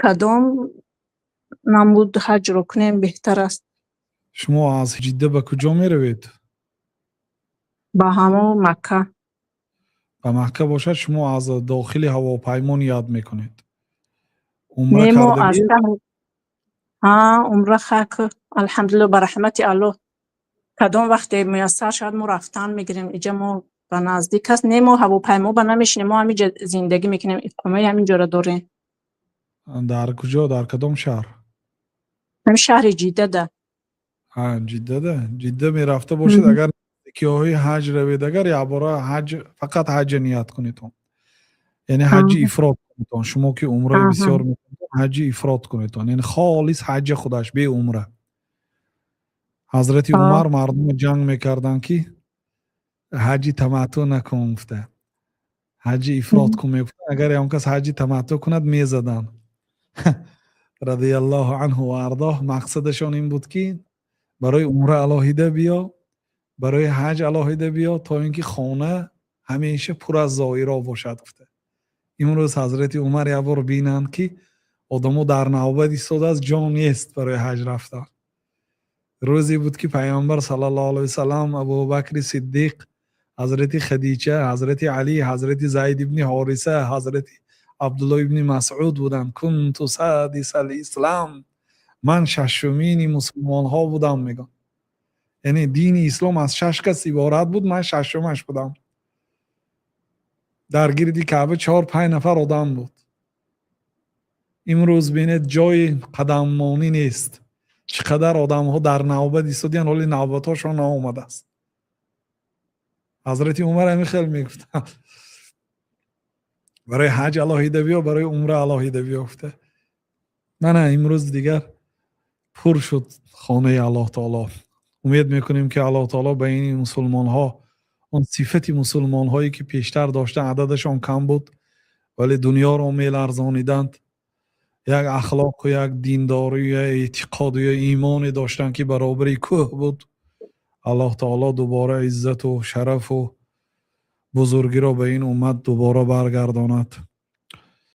کدام نمود حج رو کنیم بهتر است؟ شما از جده به کجا می روید؟ با همون مکه. به مکه باشد شما از داخل هواپیما یاد میکنید. عمره نیمو کرده از اید؟ شهر عمره خاک الحمدلله به رحمت الله کدام وقت میسر شد ما رفتن میگیریم اینجا ما به نزدیک است نیمو هواپیما به نمیشینیم ما همینجا زندگی میکنیم اقامه همینجا را داریم. در کجا؟ در کدام شهر؟ همین شهر جیده ده. جده ده. جده می رفته باشید اگر که های حج روید اگر یا برای حج فقط حج نیت کنید یعنی حج افراد کنید شما که عمره بسیار میکنید حج افراد کنید یعنی خالص حج خودش به عمره. حضرت عمر مردم جنگ میکردن که حج تمتع نکن گفته حج افراد کن میگفت اگر هم کس حج تمتع کند میزدن. رضی الله عنه و ارضاه. مقصدشان این بود که برای عمره علاهیده بیا برای حج علاهیده بیا تا اینکه خانه همیشه پر از زائرا باشد گفته. امروز حضرت عمر یه بار بینند که آدمو در نوبت ایستاده از جا نیست برای حج رفتن. روزی بود که پیامبر صلی الله علیه و سلم، ابوبکر صدیق، حضرت خدیجه، حضرت علی، حضرت زید ابن حارثه، حضرت عبدالله ابن مسعود بودن. کنت سادس الاسلام، من ششمین مسلمان ها بودم. میگن یعنی دین اسلام از 6 کس عبارت بود، من ششمش بودم. در گردی کعبه 4-5 نفر آدم بود. امروز بینید جای قدممانی نیست. چقدر آدم ها در نوبت ایستادن ولی نوبت هاشون ناآمده است. حضرت عمر همین خیلی میگفتن برای حج علاهیده بیا برای عمره علاهیده بیافته. نه امروز دیگر پر شد خانه الله تعالی. امید میکنیم که الله تعالی به این مسلمان ها اون صفت مسلمان هایی که پیشتر داشتن عددشان کم بود ولی دنیا رو میل ارزانیدند، یک اخلاق و یک دینداری و اعتقاد و ایمان داشتن که برابر کوه بود. الله تعالی دوباره عزت و شرف و بزرگی را به این امت دوباره برگرداند.